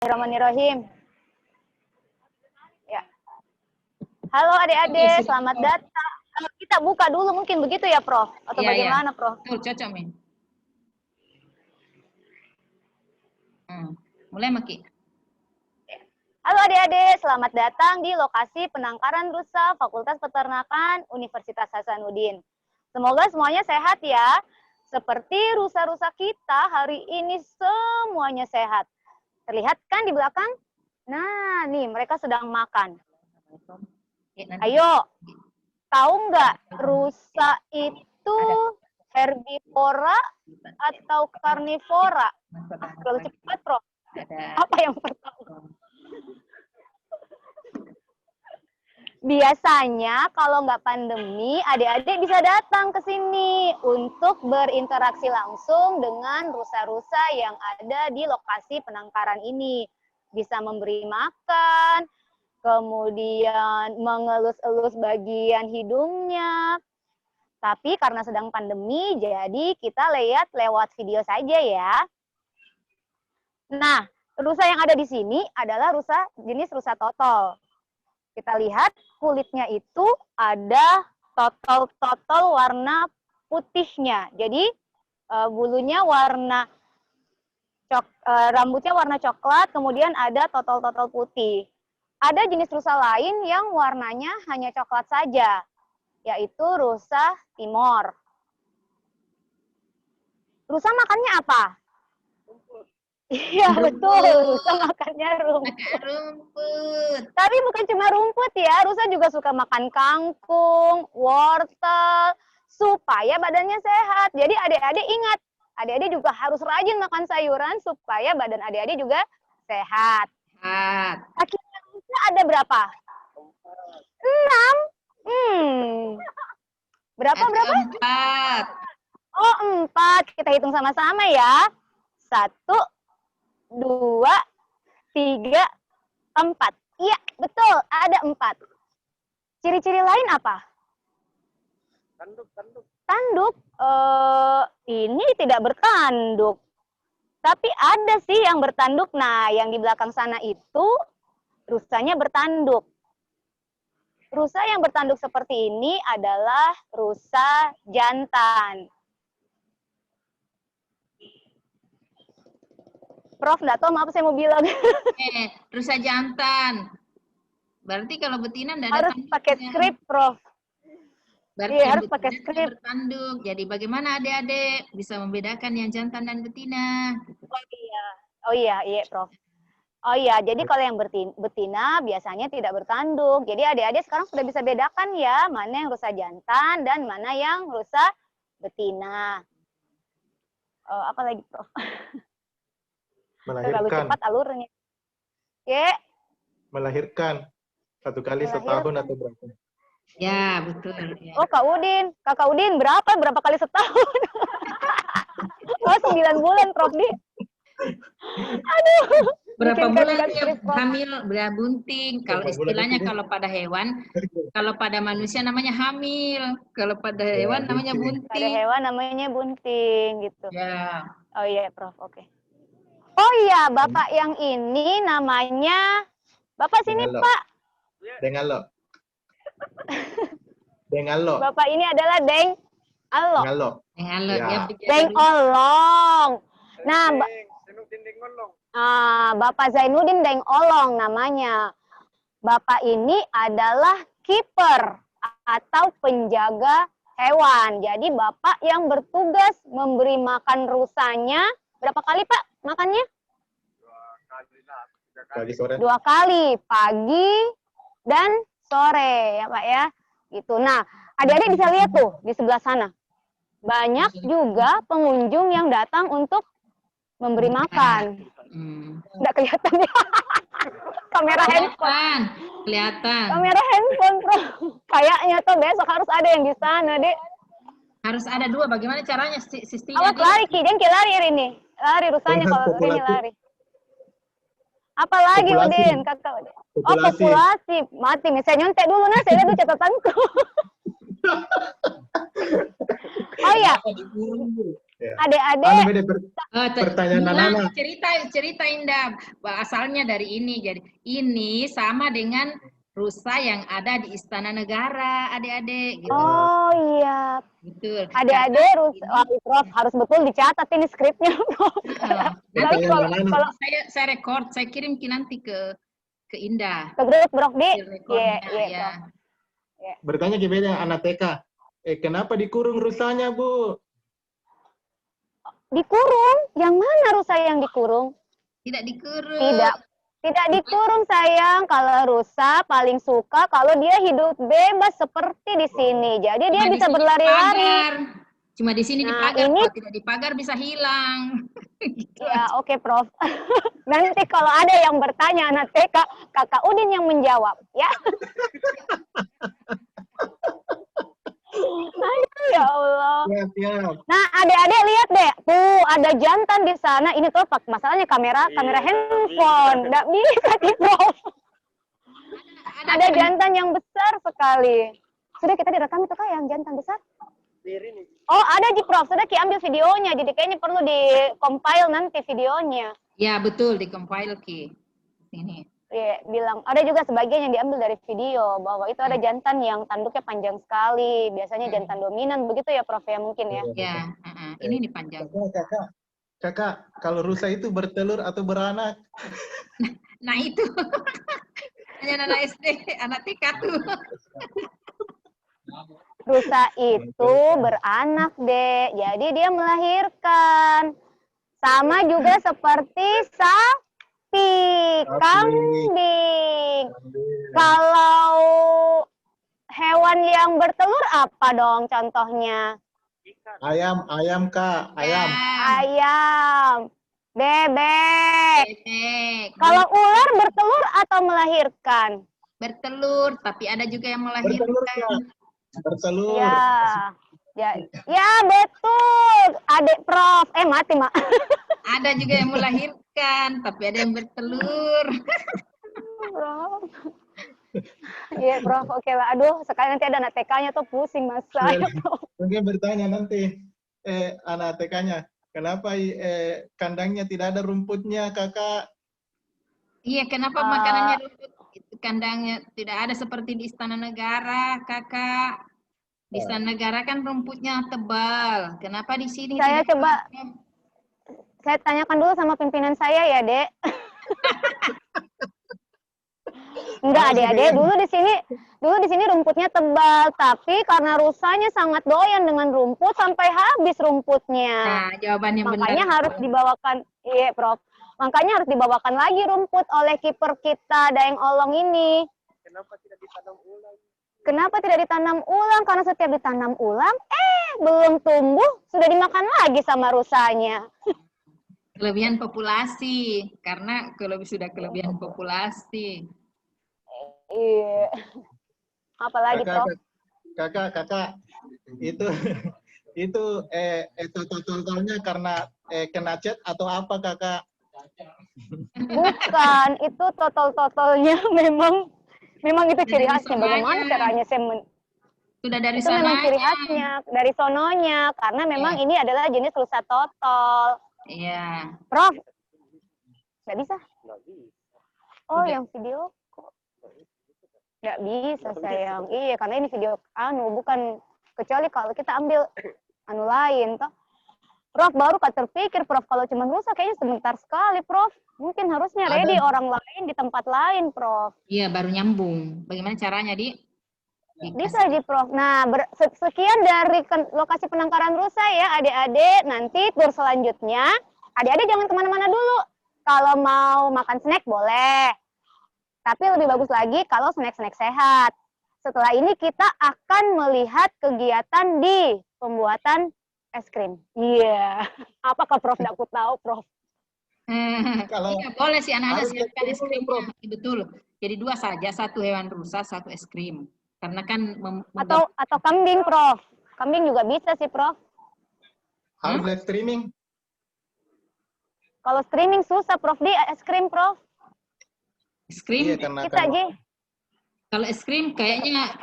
Bismillahirrahmanirrahim. Ya. Halo adik-adik, selamat datang. Kita buka dulu mungkin begitu ya, Prof? Atau bagaimana, Prof? Cocok, Min. Mulai, Maki. Halo adik-adik, selamat datang di lokasi penangkaran rusa Fakultas Peternakan Universitas Hasanuddin. Semoga semuanya sehat ya. Seperti rusa-rusa kita hari ini semuanya sehat. Terlihat kan di belakang? Nah, nih mereka sedang makan. Ayo, tahu nggak rusa itu herbivora atau karnivora? Terlalu cepat, Prof. Apa yang pertama? Biasanya kalau nggak pandemi, adik-adik bisa datang ke sini untuk berinteraksi langsung dengan rusa-rusa yang ada di lokasi penangkaran ini. Bisa memberi makan, kemudian mengelus-elus bagian hidungnya. Tapi karena sedang pandemi, jadi kita lihat lewat video saja ya. Nah, rusa yang ada di sini adalah rusa jenis rusa totol. Kita lihat kulitnya itu ada totol warna putihnya. Jadi bulunya warna rambutnya warna coklat, kemudian ada totol-totol putih. Ada jenis rusa lain yang warnanya hanya coklat saja, yaitu rusa Timor. Rusa makannya apa? Iya betul, rusa makannya rumput. Tapi bukan cuma rumput ya, rusa juga suka makan kangkung, wortel, supaya badannya sehat. Jadi adik-adik ingat, adik-adik juga harus rajin makan sayuran supaya badan adik-adik juga sehat. Kakinya rusa ada berapa? 6. Berapa? 4. Oh 4, kita hitung sama-sama ya. 1, 2, 3, 4. Iya, betul, ada 4. Ciri-ciri lain apa? Tanduk. Ini tidak bertanduk. Tapi ada sih yang bertanduk. Nah, yang di belakang sana itu rusanya bertanduk. Rusa yang bertanduk seperti ini adalah rusa jantan. Prof, nggak tahu apa saya mau bilang. Rusa jantan. Berarti kalau betina enggak ada harus pakai skrip, Prof. Berarti iya, harus pakai skrip. Bertanduk. Jadi bagaimana adik-adik bisa membedakan yang jantan dan betina? Oh iya, Prof. Oh iya, jadi kalau yang betina biasanya tidak bertanduk. Jadi adik-adik sekarang sudah bisa bedakan ya, mana yang rusa jantan dan mana yang rusa betina. Apa lagi, Prof? Terlalu cepat alurnya. Melahirkan 1 kali setahun atau berapa? Ya, betul. Ya. Oh, Kakak Udin berapa kali setahun? Oh, 9 bulan, Prof. Aduh. Berapa bulan dia hamil, bunting. Kalau istilahnya kalau pada hewan, kalau pada manusia namanya hamil. Kalau pada hewan namanya bunting. Pada hewan namanya bunting gitu. Ya. Oh iya, Prof. Oke. Oh iya, Bapak yang ini namanya Bapak sini, Pak. Dengalo. Bapak ini adalah Deng Alo. Ya. Deng Olong. Nah, Bapak Zainuddin Deng Olong namanya. Bapak ini adalah kiper atau penjaga hewan. Jadi Bapak yang bertugas memberi makan rusanya. Berapa kali, Pak, makannya? 2 kali, pagi dan sore ya, Pak ya. Gitu. Nah, adik-adik bisa lihat tuh di sebelah sana. Banyak juga pengunjung yang datang untuk memberi makan. Nggak kelihatan ya. Kamera handphone. Kelihatan. Kamera handphone, Bro. Kayaknya tuh besok harus ada yang di sana, Dek. Harus ada 2. Bagaimana caranya sistemnya? Awas lari, Ki. Jangan lari hari ini. Lari rusanya kalau ini lari. Apa lagi, Udin? Kakak Udin. Oh, populasi. Mati nih. Saya nyontek dulu, nah. Saya lihat dulu catatanku. Oh iya. Adik-adik. Pertanyaan anak-anak. Cerita Indah, asalnya dari ini. Jadi ini sama dengan rusa yang ada di Istana Negara, adik-adik. Gitu. Oh iya, Betul. adik-adik Prof harus betul dicatat ini skripnya. Nanti kalau saya record, saya kirim nanti ke Indah. ke grup Prof di, Iya. Bertanya ke beda anak TK. Kenapa dikurung rusanya, Bu? Dikurung? Yang mana rusa yang dikurung? Tidak dikurung. Tidak dikurung sayang. Kalau rusa paling suka kalau dia hidup bebas seperti di sini. Jadi dia bisa berlari-lari. Cuma di sini dipagar, kalau tidak dipagar bisa hilang. Gitu ya, oke, Prof. Nanti kalau ada yang bertanya anak TK, Kakak Udin yang menjawab, ya. Aduh, ya Allah. Siap. Nah, adik-adik lihat deh, tuh ada jantan di sana. Ini tuh masalahnya kamera handphone, nggak bisa di Prof. Ada jantan yang besar sekali. Sudah kita direkam itu Kak yang jantan besar? Oh, ada Ji Prof. Sudah Ki ambil videonya. Jadi kayaknya perlu di-compile nanti videonya. Ya, betul di-compile Ki. Ini. Iya, bilang ada juga sebagian yang diambil dari video bahwa itu ada jantan yang tanduknya panjang sekali. Biasanya jantan dominan begitu ya Prof ya mungkin ya. Ya, ini panjang. Kakak, kalau rusa itu bertelur atau beranak? Nah itu. Hanya anak SD, anak TK tuh. Rusa itu beranak, Dek. Jadi dia melahirkan. Sama juga seperti kambing. Kalau hewan yang bertelur apa dong contohnya? Ayam Kak, ayam. Bebek. Kalau ular bertelur atau melahirkan? Bertelur, tapi ada juga yang melahirkan. Bertelur. Ya betul. Adik Prof. Mati, Mak. Ada juga yang melahirkan, tapi ada yang bertelur. Prof. Iya, Prof. Oke lah. Aduh, sekali nanti ada anak TK-nya tuh pusing masa. Mungkin bertanya nanti anak TK-nya, kenapa kandangnya tidak ada rumputnya, Kakak? Iya, kenapa makanannya rumput? Kandangnya tidak ada seperti di Istana Negara, Kakak. Di Istana Negara kan rumputnya tebal. Kenapa di sini? Saya saya tanyakan dulu sama pimpinan saya ya, Dek. Enggak, Adik-adik, dulu di sini rumputnya tebal, tapi karena rusanya sangat doyan dengan rumput sampai habis rumputnya. Nah, jawaban yang makanya benar. Harus dibawakan, iya, Prof. Makanya harus dibawakan lagi rumput oleh kiper kita Daeng Olong ini. Kenapa tidak ditanam ulang? Kenapa tidak ditanam ulang? Karena setiap ditanam ulang, belum tumbuh, sudah dimakan lagi sama rusanya. Kelebihan populasi, karena sudah kelebihan populasi. Iya. Apalagi Prof? Kakak, itu totalnya karena kena chat atau apa Kakak? Bukan, itu totalnya memang itu ciri khasnya. Bagaimana caranya saya sudah dari itu memang ciri khasnya dari sononya, karena memang ini adalah jenis rusa total. Iya. Prof, nggak bisa? Oh, yang video kok nggak bisa sayang. Iya, karena ini video bukan, kecuali kalau kita ambil lain toh. Prof, baru terpikir Prof, kalau cuma rusa kayaknya sebentar sekali Prof. Mungkin harusnya ready orang lain di tempat lain Prof. Iya, baru nyambung. Bagaimana caranya, Di? Bisa Di Prof. Nah, sekian dari lokasi penangkaran rusa ya adik-adik. Nanti tur selanjutnya, adik-adik jangan kemana-mana dulu. Kalau mau makan snack boleh. Tapi lebih bagus lagi kalau snack-snack sehat. Setelah ini kita akan melihat kegiatan di pembuatan es krim. Iya. Apakah Prof? Aku tahu Prof. Kalau boleh sih anak-anak siapkan es krimnya. Betul. Jadi 2 saja, 1 hewan rusa, 1 es krim. Karena kan atau kambing Prof. Kambing juga bisa sih Prof. Harus live streaming. Kalau streaming susah Prof. Di es krim Prof. Es krim? Iya, kita aja. Kalau es krim kayaknya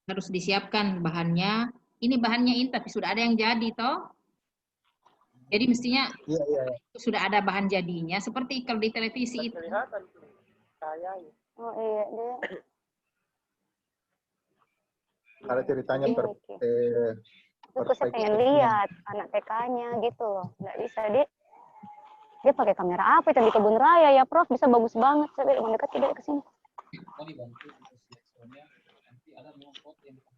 harus disiapkan bahannya. Ini bahannya ini tapi sudah ada yang jadi toh. Jadi mestinya Iya, iya. sudah ada bahan jadinya, seperti kalau di televisi itu. Oh iya deh. Kalau ceritanya Oke. Terus saya pengen lihat anak TK-nya gitu loh. Nggak bisa dia pakai kamera apa itu di kebun raya ya Prof, bisa bagus banget. Saya mendekat ke sini.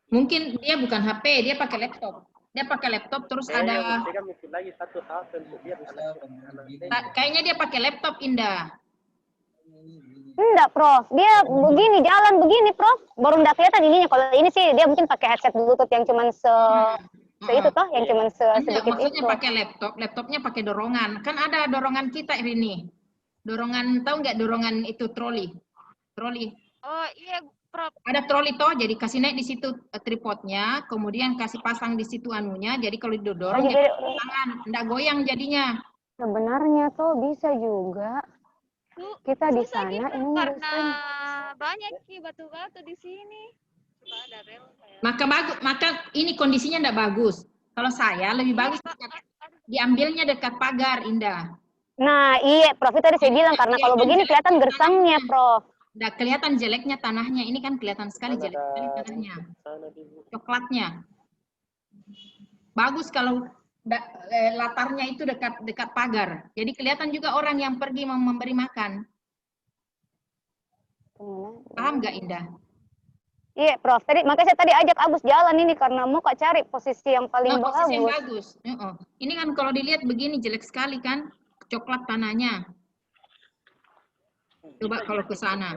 Mungkin dia bukan HP, dia pakai laptop. Dia pakai laptop terus ada. Kayaknya dia pakai laptop, Indah. Enggak, Prof. Dia begini, jalan begini, Prof. Baru enggak kelihatan ininya. Kalau ini sih dia mungkin pakai headset Bluetooth yang cuman itu toh, yang cuman sedikit maksudnya itu. pakai laptopnya pakai dorongan. Kan ada dorongan kita ini. Dorongan, tahu nggak dorongan itu troli? Oh iya, Prof. Ada troli toh, jadi kasih naik di situ tripodnya, kemudian kasih pasang di situ anunya. Jadi kalau didorong dia tangan, enggak goyang jadinya. Sebenarnya tuh bisa juga. Kita di Susah sana gitu ini karena banyak batu-batu di sini. Coba ada rel kayak. Maka ini kondisinya enggak bagus. Kalau saya lebih bagus diambilnya dekat pagar, Indah. Nah, iya, Prof. Itu tadi saya bilang karena kalau begini kelihatan gersangnya, Prof. Udah kelihatan jeleknya tanahnya. Ini kan kelihatan sekali jelek sekali tanahnya. Coklatnya. Bagus kalau latarnya itu dekat pagar. Jadi kelihatan juga orang yang pergi memberi makan. Paham nggak, Indah? Iya, Prof. Makanya saya tadi ajak Agus jalan ini karena mau Kak cari posisi yang paling bagus. Posisi yang bagus. Ini kan kalau dilihat begini jelek sekali kan, coklat tanahnya. Coba kalau ke sana.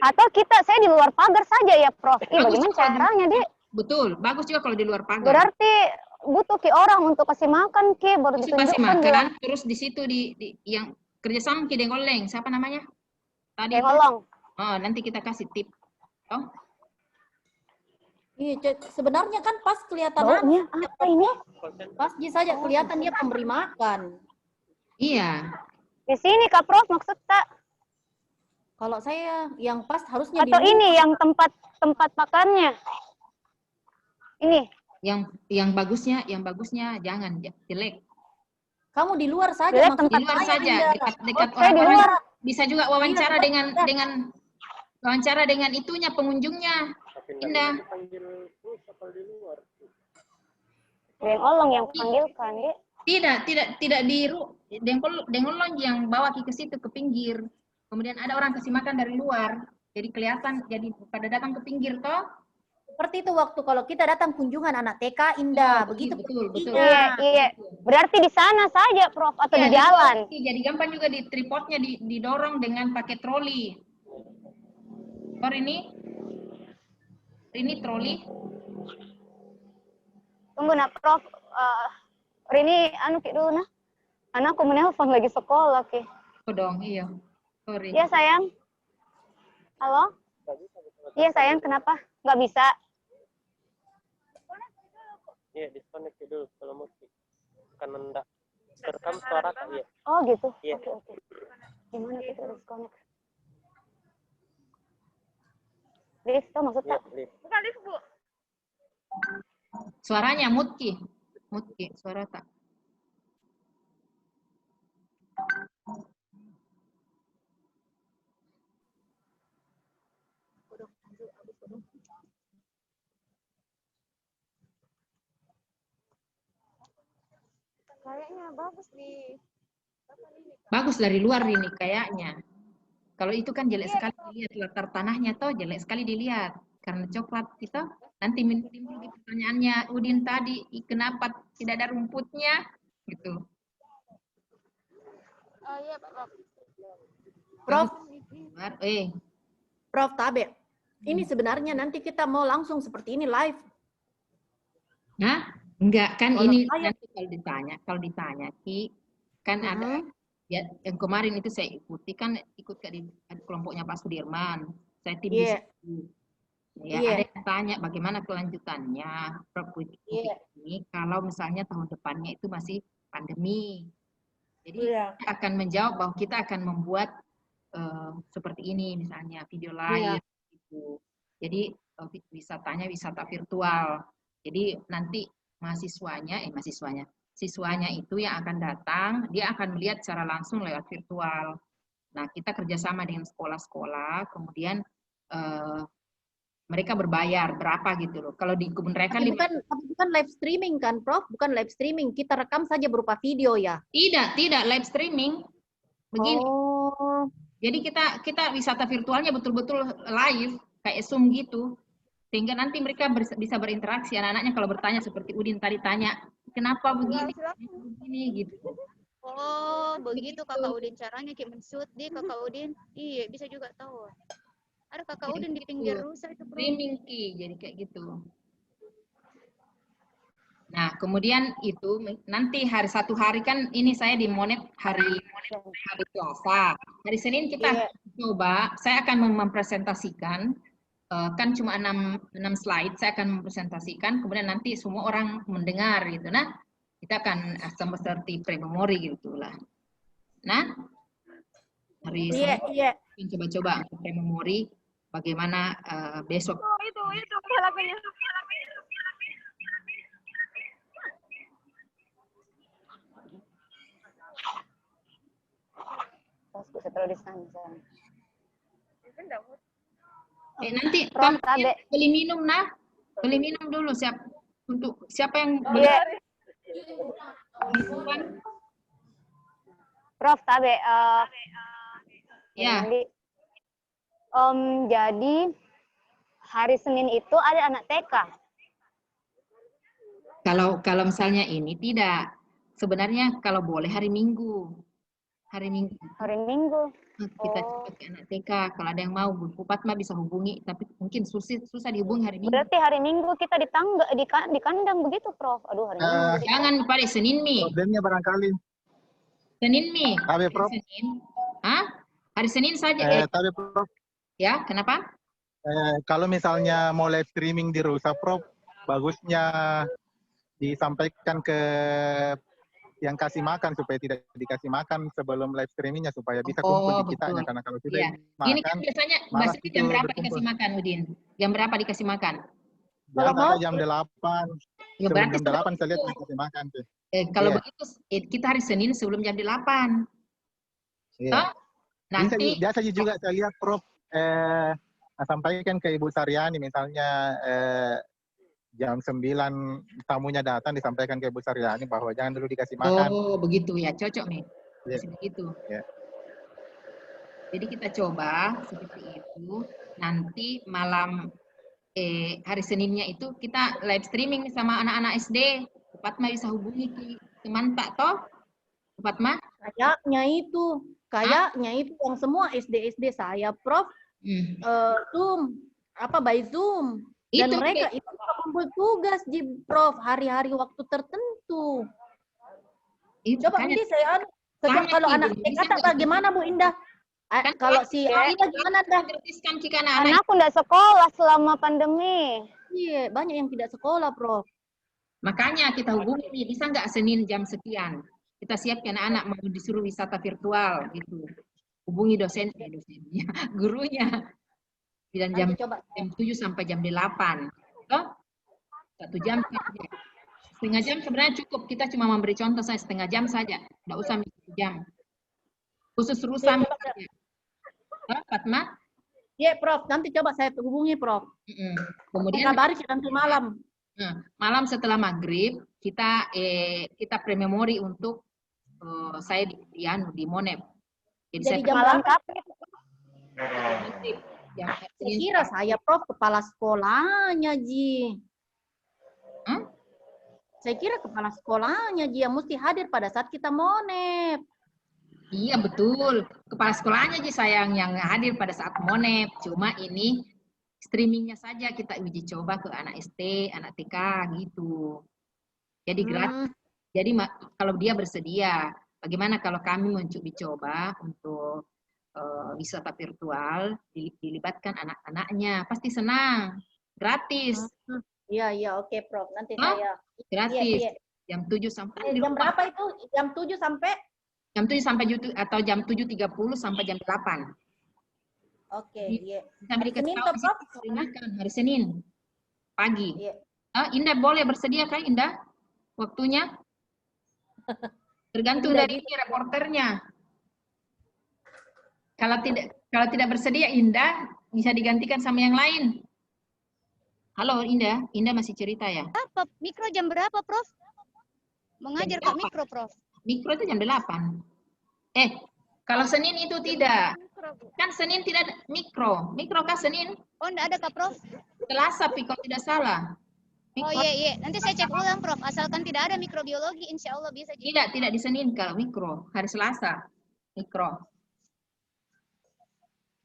Atau saya di luar pagar saja ya, Prof. Bagaimana caranya, Dek? Betul, bagus juga kalau di luar pagar. Berarti butuh orang untuk kasih makan baru ditunjukkan. Kasih makan, terus di situ yang kerjasama Dengoleng, siapa namanya? Tadi Dengolong. Oh, nanti kita kasih tip. Oh. Iya, sebenarnya kan pas kelihatan apa ini? Pas saja kelihatan dia pemberi makan. Iya. Di sini Kak Prof maksud Kak. Kalau saya yang pas harusnya atau ini yang tempat makannya. Ini. Yang bagusnya jangan jelek. Kamu di luar saja, jelek, di luar saja, dekat orang. Bisa juga wawancara dengan itunya pengunjungnya. Indah. Dengolong yang panggilkan, Dek. Tidak di Dengolong yang bawa ke situ ke pinggir. Kemudian ada orang kasih makan dari luar. Jadi kelihatan jadi pada datang ke pinggir toh. Seperti itu waktu kalau kita datang kunjungan anak TK, Indah, begitu. Betul. Iya. Berarti di sana saja, Prof, atau di jalan. Jadi gampang juga di tripodnya didorong dengan pakai troli. Ini troli. Tunggu nak, Prof. Rini Ki dulu nah. Anakku menelpon lagi sekolah, Ki. Oh dong, iya. Sorry. Iya, sayang. Halo? Iya, sayang, kenapa? Nggak bisa? Iya, disconnect dulu kalau mau. Karena enggak terekam suara Kak, ya. Oh, gitu. Iya. Oke. Gimana kita disconnect? Lift, tuh maksudnya? Bukan lift, Bu. Suaranya Mutki, suara tak. Kayaknya bagus nih. Bagus dari luar ini kayaknya. Kalau itu kan jelek sekali dilihat, latar tanahnya toh jelek sekali dilihat. Karena coklat kita nanti timbul pertanyaannya Udin tadi, kenapa tidak ada rumputnya? Gitu. Oh iya, Prof. Prof Tabe, ini sebenarnya nanti kita mau langsung seperti ini live. Nah, enggak kan ini nanti kalau ditanya Ki, kan ada ya, yang kemarin itu saya ikuti kan ikut di kelompoknya Pak Sudirman. Saya tim di situ. Ya, ada yang tanya bagaimana kelanjutannya Prof ini kalau misalnya tahun depannya itu masih pandemi. Jadi akan menjawab bahwa kita akan membuat seperti ini misalnya video live gitu. Jadi wisata virtual. Jadi nanti mahasiswanya siswanya itu yang akan datang, dia akan melihat secara langsung lewat virtual. Nah, kita kerjasama dengan sekolah-sekolah, kemudian mereka berbayar berapa gitu loh. Kalau di Kebun Raya kan Tapi bukan live streaming kan, Prof? Bukan live streaming. Kita rekam saja berupa video ya? Tidak live streaming. Begini. Oh. Jadi kita wisata virtualnya betul-betul live kayak Zoom gitu. Sehingga nanti mereka bisa berinteraksi. Anak-anaknya kalau bertanya seperti Udin tadi tanya, kenapa begini? Begini gitu. Oh, begitu Kakak Udin caranya kayak men-shoot di Kakak Udin. Iya, bisa juga tahu. Ada Kakak Udin di pinggir rusa itu, Bro. Streaming Ki, jadi kayak gitu. Nah, kemudian itu nanti satu hari kan ini saya di Monet hari Selasa. Hari Senin kita coba, saya akan mempresentasikan kan cuma 6 slide, saya akan mempresentasikan, kemudian nanti semua orang mendengar gitu. Nah, kita akan seperti pre-memori gitu lah. Nah, hari Senin coba-coba untuk pre-memori bagaimana besok. Itu lagunya. Setelah di sana. Nanti beli minum beli minum dulu siapa yang beli? Prof, Tabe, ya. Jadi hari Senin itu ada anak TK. Kalau misalnya ini tidak, sebenarnya kalau boleh hari Minggu. Hari Minggu. Kita coba ke anak TK. Kalau ada yang mau, Bu Fatma bisa hubungi, tapi mungkin susah dihubungi hari Minggu. Berarti hari Minggu kita di kandang begitu, Prof. Aduh, hari Minggu. Jangan pada Senin, Mi. Problemnya barangkali. Senin, Mi. Tapi, Prof. Senin. Hah? Hari Senin saja. Tapi, Prof. Ya, kenapa? Kalau misalnya mau live streaming di Rusa, Prof, bagusnya disampaikan ke yang kasih makan supaya tidak dikasih makan sebelum live streamingnya supaya bisa kumpul di kitanya, karena kalau sudah makan. Ini kan biasanya jam berapa dikasih makan, Udin? Jam berapa dikasih makan? Kalau mau jam 8. Ya, sebelum jam 8 saya lihat dikasih makan tuh. Kalau begitu kita hari Senin sebelum jam 8. Iya. Nanti biasa juga saya lihat, Prof, sampaikan ke Ibu Saryani misalnya jam 9 tamunya datang, disampaikan ke Ibu Saryani bahwa jangan dulu dikasih makan. Oh, begitu ya. Cocok nih. Begitu. Yeah. Jadi kita coba seperti itu. Nanti malam hari Seninnya itu kita live streaming sama anak-anak SD. Fatma bisa hubungi ke Mantak toh? Fatma? Kayaknya itu yang semua SD saya, Prof. Zoom, by Zoom. Dan mereka itu kumpul tugas di Prof hari-hari waktu tertentu. Coba nanti saya kalau anak TK bagaimana Bu Indah? Kalau si Aida gimana dah? Anakku tidak sekolah selama pandemi. Iya, banyak yang tidak sekolah, Prof. Makanya kita hubungi, bisa nggak Senin jam sekian? Kita siapkan anak-anak mau disuruh wisata virtual gitu. Hubungi dosennya, gurunya. Dan jam 7 sampai jam 8. Toh? 1 jam saja. Setengah jam sebenarnya cukup. Kita cuma memberi contoh saya setengah jam saja. Tidak usah 1 jam. Khusus Rusa. Fatma? Iya, Prof. Nanti coba saya hubungi, Prof. Kemudian kabari nanti malam. Malam setelah maghrib kita pre-memori untuk saya di Monep. Jadi jam malam kapan? Saya kira saya Prof kepala sekolahnya Ji. Saya kira kepala sekolahnya Ji yang mesti hadir pada saat kita Monep. Iya betul, kepala sekolahnya Ji sayang yang hadir pada saat Monep. Cuma ini streamingnya saja kita uji coba ke anak SD, anak TK gitu. Jadi gratis. Jadi kalau dia bersedia, bagaimana kalau kami mencoba untuk wisata virtual, dilibatkan anak-anaknya, pasti senang, gratis. Iya, oke Prof. Nanti saya gratis. Iya. Jam 7 sampai jam berapa itu? Jam 7 sampai? Jam 7 sampai atau jam 7.30 sampai jam 8. Oke, iya. Hari Senin toh, Prof? Hari Senin pagi. Indah boleh bersedia kan Indah? Waktunya? Tergantung dari ini reporternya. Kalau tidak bersedia Indah, bisa digantikan sama yang lain. Halo Indah, Indah masih cerita ya? Apa? Mikro jam berapa, Prof? Mengajar Kak Mikro, Prof. Mikro itu jam 8. Kalau Senin itu tidak. Kan Senin tidak ada mikro. Mikro kan Senin? Oh, enggak ada Kak, Prof? Selasa, kalau tidak salah. Oh iya. Nanti saya cek ulang, Prof. Asalkan tidak ada mikrobiologi, insya Allah bisa. Tidak di Senin kalau mikro. Hari Selasa, mikro.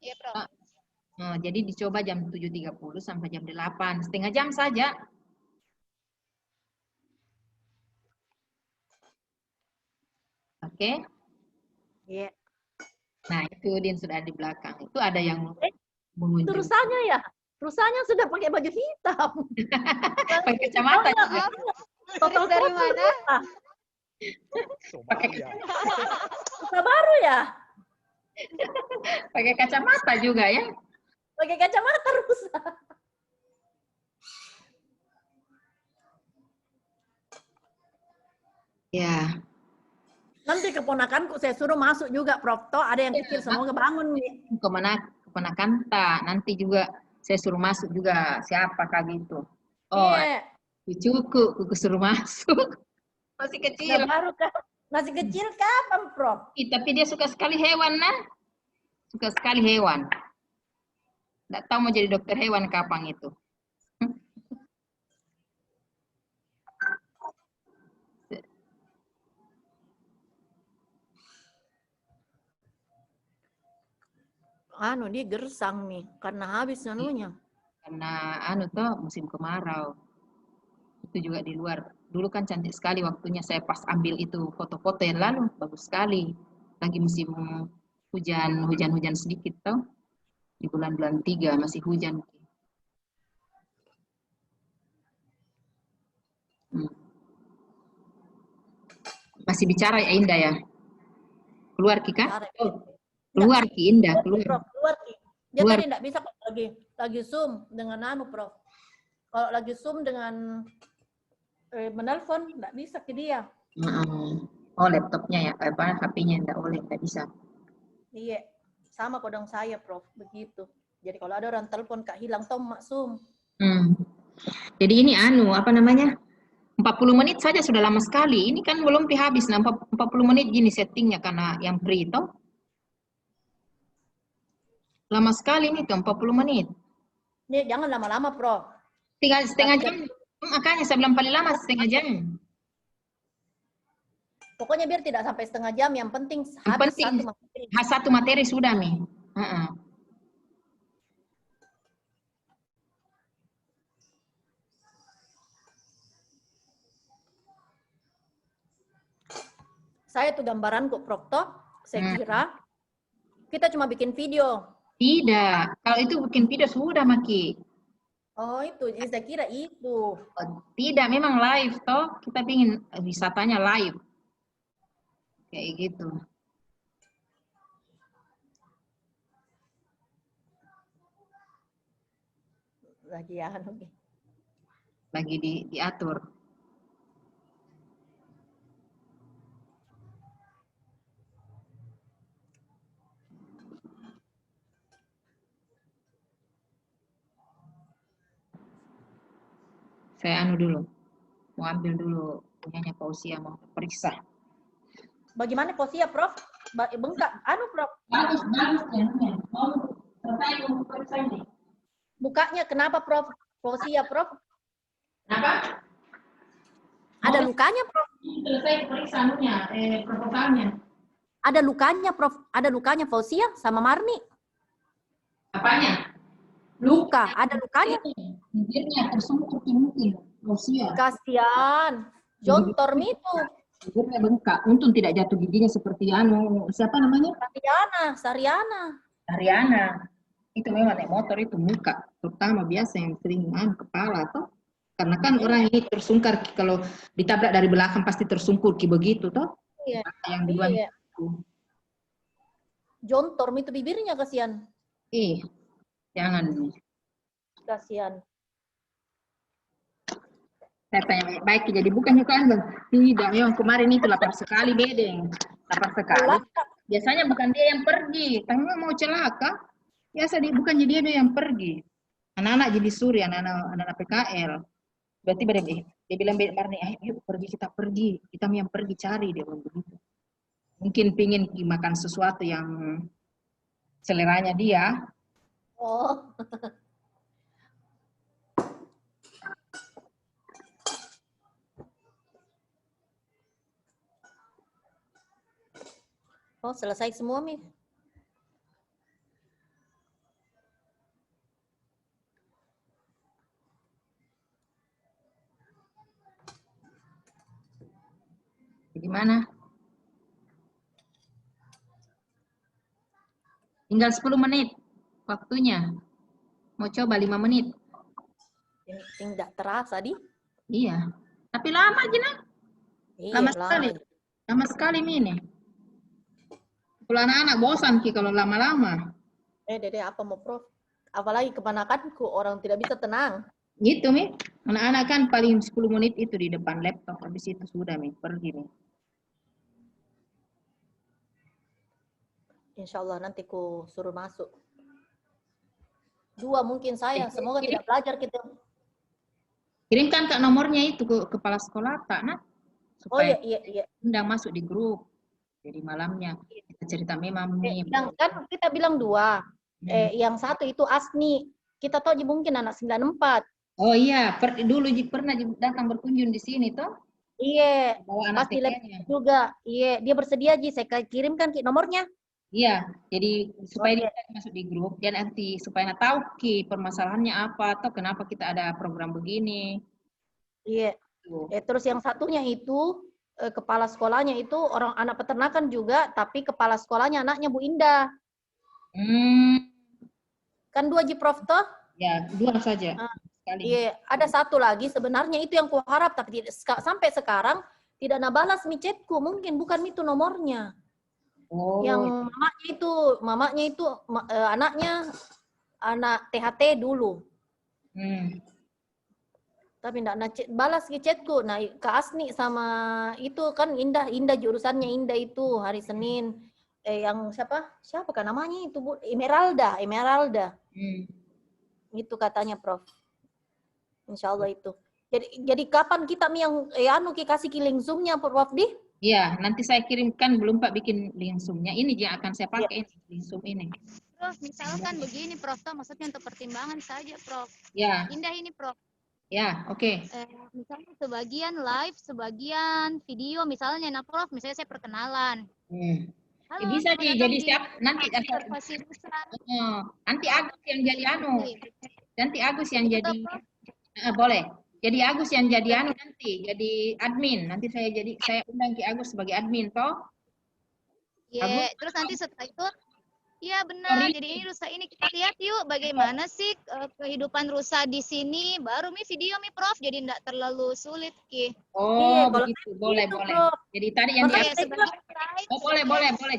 Iya, Prof. Jadi dicoba jam 7.30 sampai jam 8. Setengah jam saja. Oke? Iya. Nah, itu Din sudah di belakang. Itu ada yang mengunjungi. Itu rusanya ya? Rusanya sudah pakai baju hitam. Pakai kacamata. Total dari mana? Pakai Rusa baru ya? pakai kacamata juga ya? Pakai kacamata rusa. Ya. Nanti keponakanku saya suruh masuk juga, Prof. Toh ada yang kecil, semoga bangun nih. Keponakan tak. Nanti juga saya suruh masuk juga. Siapakah gitu? Oh, cucuku suruh masuk. Masih kecil. Nah, baru kan? Masih kecil kapan, Prof? Tapi dia suka sekali hewan, nah. Suka sekali hewan. Nggak tahu mau jadi dokter hewan kapan itu. Dia gersang nih, karena habis anunya. Karena musim kemarau. Itu juga di luar. Dulu kan cantik sekali waktunya saya pas ambil itu foto-foto yang lalu, bagus sekali. Lagi musim hujan sedikit toh. Di bulan-bulan 3 masih hujan. Masih bicara ya Indah ya? Keluar Ki kan? Keluar Ki Indah, keluar. Keluar Ki. Dia tadi enggak bisa lagi Zoom dengan Prof. Kalau lagi Zoom dengan menelpon enggak bisa ke dia. Oh, laptopnya ya, HP-nya enggak bisa. Iya. Sama kodong saya, Prof, begitu. Jadi kalau ada orang telepon Kak hilang toh mak Zoom. Jadi ini 40 menit saja sudah lama sekali. Ini kan belum habis, 40 menit gini settingnya karena yang free toh. Lama sekali ini tuh 40 menit. Nih, jangan lama-lama, Prof. Setengah jam. Makanya saya bilang paling lama setengah jam. Pokoknya biar tidak sampai setengah jam, yang penting habis satu materi. Satu materi sudah, Mi. Saya tuh gambaranku, Prof, toh, saya kira kita cuma bikin video. Tidak, kalau itu bikin video sudah, Maki. Oh, itu, jadi saya kira itu. Tidak, memang live, toh. Kita ingin wisatanya live. Kayak gitu. Lagi diatur. Saya dulu. Mau ambil dulu punyanya Fausia, mau periksa. Bagaimana Fausia, Prof? Bengkak. Prof. Bagus ya. Mau selesai periksa ini. Bukanya kenapa, Prof? Fausia, Prof? Kenapa? Ada lukanya, Prof? Selesai periksa proposalnya. Ada lukanya, Prof? Ada lukanya Fausia sama Marni? Apanya? Luka, ada lukanya. Bibirnya tersungkur mungkin. Fausia. Kasihan. Jontor itu. Bibirnya bengkak. Untung tidak jatuh giginya seperti siapa namanya? Sariana. Itu memang naik motor itu muka, terutama biasa yang sering kepala toh. Karena kan orang ini tersungkur kalau ditabrak dari belakang pasti tersungkur begitu toh. Iya. Yang duluan itu. Jontor itu bibirnya kasihan. Jangan. Kasihan. Saya tanya baik-baik, jadi bukannya kan tidak, yang kemarin itu lapar sekali bedeng, lapar sekali. Biasanya bukan dia yang pergi, kamu mau celaka, biasa dia bukannya dia yang pergi. Anak-anak jadi suri, anak-anak PKL. Berarti dia bilang Marni, ayo pergi, kita yang pergi cari, dia bilang begitu. Mungkin pingin makan sesuatu yang seleranya dia. Oh. Oh, selesai semua, Mi. Gimana? Tinggal 10 menit waktunya. Mau coba 5 menit. Tidak terasa, Di. Iya. Tapi lama, Jina. Iya, Lama sekali. Lama sekali, Mini. Kalau anak-anak bosan, Ki, kalau lama-lama. Dede, apa mau, Prof? Apalagi keponakanku, orang tidak bisa tenang. Gitu, Mi. Anak-anak kan paling 10 menit itu di depan laptop. Habis itu sudah, Mi. Pergi, Mi. Insya Allah nanti ku suruh masuk. 2 mungkin saya, semoga tidak belajar kita. Kirimkan Kak nomornya itu ke kepala sekolah, Kak, nah. Supaya iya. undang masuk di grup. Jadi malamnya kita cerita memang kan kita bilang 2. Yang satu itu Asni. Kita tahu mungkin anak 94. Oh iya, dulu pernah datang berkunjung di sini toh? Iya, pasti juga. Iya, dia bersedia saya kirimkan nomornya. Iya, jadi supaya dia masuk di grup, dan nanti supaya tahu Ki permasalahannya apa atau kenapa kita ada program begini. Iya. Terus yang satunya itu kepala sekolahnya itu orang anak peternakan juga, tapi kepala sekolahnya anaknya Bu Indah. Kan 2 Prof toh? Ya, 2 saja. Iya, ada satu lagi sebenarnya itu yang kuharap, tapi sampai sekarang tidak nabalas micetku, mungkin bukan itu nomornya. Oh. Yang mamanya itu anaknya anak THT dulu. Tapi enggak balas ke chatku. Nah, Kak Asni sama itu kan Indah jurusannya Indah itu hari Senin. Yang siapa kan namanya itu Bu? Emeralda. Itu katanya Prof. Insya Allah itu. Jadi kapan kita yang kasih link Zoom-nya Prof Di? Iya, nanti saya kirimkan, belum Pak bikin link Zoom-nya. Ini yang akan saya pakai link Zoom ini. Prof, misalkan begini Prof, maksudnya untuk pertimbangan saja Prof. Ya. Indah ini Prof. Ya, oke. Misalnya sebagian live, sebagian video misalnya, nah Prof, misalnya saya perkenalan. Halo, bisa jadi siap nanti nanti Agus yang jadi nanti Agus yang jadi boleh. Jadi Agus yang jadi nanti jadi admin. Nanti saya undang Ki Agus sebagai admin toh. Iya, terus nanti setelah itu iya benar. Jadi ini rusa ini kita lihat yuk bagaimana sih kehidupan rusa di sini. Baru video Prof. Jadi enggak terlalu sulit Ki. Oh, begitu. Boleh. Jadi tadi yang boleh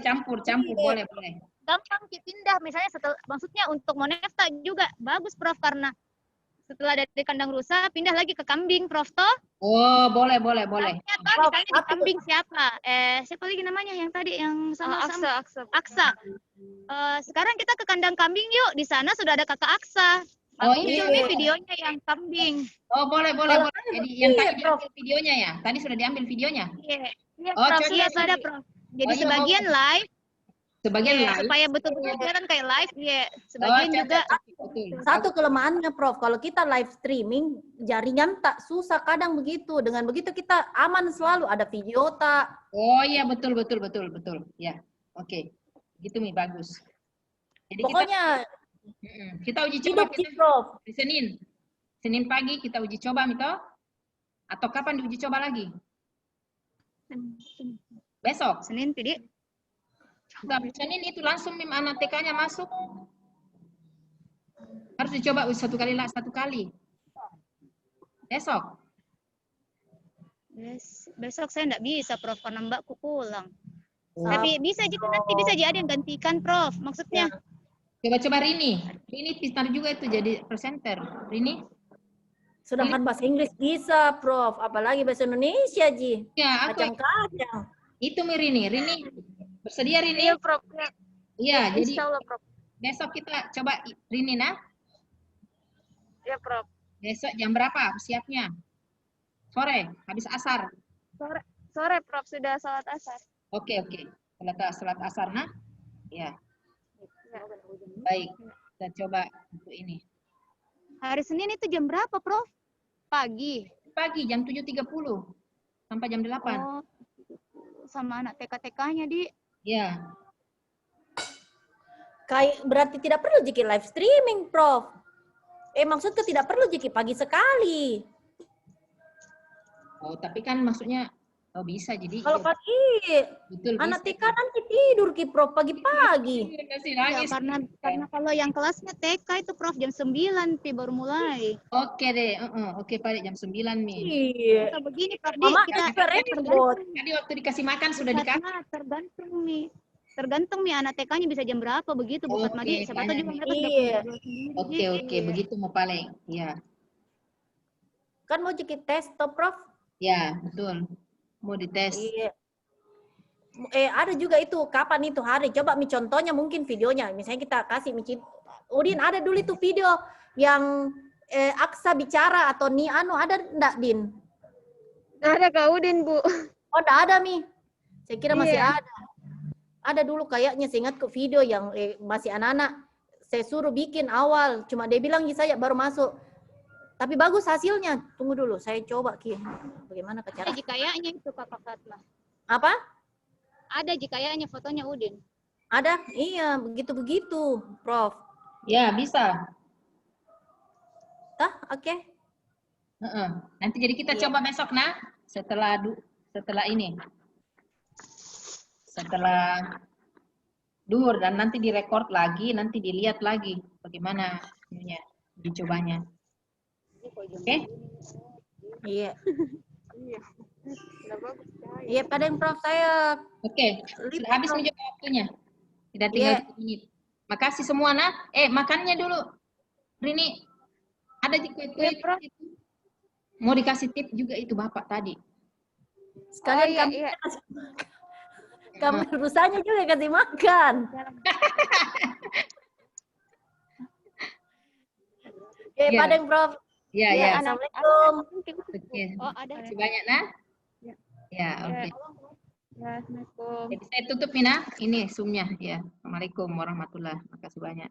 campur boleh. Gampang Ki pindah misalnya maksudnya untuk moneta juga bagus Prof karena setelah dari kandang rusa pindah lagi ke kambing Prof toh. Oh, boleh. Misalnya di kambing siapa? Siapa lagi namanya yang tadi yang sama-sama Aksa. Sekarang kita ke kandang kambing yuk. Di sana sudah ada Kakak Aksa. Muncul nih videonya yang kambing. Oh, boleh. Jadi yang tadi diambil videonya ya? Tadi sudah diambil videonya? Iya, Prof. Iya, sudah, Prof. Jadi sebagian live. Supaya betul-betul kelihatan kayak live, sebagian juga. Satu kelemahannya, Prof. Kalau kita live streaming, jaringan tak susah kadang begitu. Dengan begitu kita aman selalu. Ada video tak. Oh iya, betul. Ya, oke. Gitu Mi, bagus. Jadi pokoknya kita uji coba Prof. Di Senin pagi kita uji coba Mi toh? Atau kapan diuji coba lagi? Besok. Senin tadi. Senin itu langsung Mim anak TK-nya masuk. Harus dicoba satu kali. Besok. Besok saya enggak bisa Prof karena Mbakku pulang. Tapi bisa juga nanti bisa jadi yang gantikan Prof. Maksudnya. Coba Rini pintar juga itu jadi presenter. Rini. Sedangkan bahasa Inggris bisa, Prof. Apalagi bahasa Indonesia, Ji. Ya, Kacang-kacang. Itu Rini. Rini, bersedia Rini? Iya, Prof. Iya, jadi Insya Allah, Prof. besok kita coba Rini, nah. Iya, Prof. Besok jam berapa siapnya? Sore, habis asar. Sore, Prof. Sudah sholat asar. Oke. Salat asar, nah. Ya. Baik, kita coba untuk ini. Hari Senin itu jam berapa, Prof? Pagi. Pagi jam 7.30 sampai jam 8. Oh, sama anak TK-TK-nya, Di. Ya. Kayak berarti tidak perlu Jiki live streaming, Prof. Maksudnya tidak perlu Jiki pagi sekali. Oh, tapi kan maksudnya bisa jadi. Kalau pagi, betul, anak bisa. TK nanti tidur Ki, Prof, pagi-pagi. Ya, karena kalau yang kelasnya TK itu, Prof, jam 9 Pi baru mulai. Oke deh, oke Pak, jam 9 nih. Iya. Kita begini, Prof, Mama, kita repot. Tadi waktu dikasih makan sudah dikasih. Tergantung nih. Tergantung nih anak TK-nya bisa jam berapa begitu bukan Oke, Madi. Siapa tahu juga mereka sudah Iya. punya sendiri. Oke, begitu mau paling. Ya. Kan mau Jiki tes, toh, Prof? Ya, betul. Mau dites. Iya. Ada juga itu, kapan itu hari? Coba mi contohnya mungkin videonya. Misalnya kita kasih Udin, ada dulu itu video yang Aksa bicara atau ni ada enggak, Din? Ada Kak Udin, Bu. Oh, enggak ada, Mi. Saya kira masih ada. Ada dulu kayaknya, saya ingat ke video yang masih anak-anak. Saya suruh bikin awal, cuma dia bilang saya baru masuk. Tapi bagus hasilnya. Tunggu dulu, saya coba Ki. Bagaimana cara? Ada kayaknya itu Kakak Fatma. Apa? Ada kayaknya fotonya Udin. Ada? Iya, begitu-begitu, Prof. Ya, bisa. Oke. Nanti jadi kita coba besok, nah. Setelah ini. Setelah duhur dan nanti direkord lagi, nanti dilihat lagi bagaimana ininya, dicobanya. Oke? Iya. Iya, pada yang Prof saya. Oke, sudah habis menjawab waktunya. Tidak tinggal 1 menit. Makasih semua, nah. Makannya dulu. Rini, ada di kue-kue itu. Mau dikasih tip juga itu Bapak tadi. Sekalian kami rusanya juga kasih makan. Pada yang Prof. Ya. Assalamualaikum. Oke. Oh, ada. Terima kasih banyak, nah. Ya, oke. Ya, Assalamualaikum. Jadi saya tutup, Mina. Ini Zoom-nya. Ya. Assalamualaikum warahmatullahi wabarakatuh. Makasih banyak.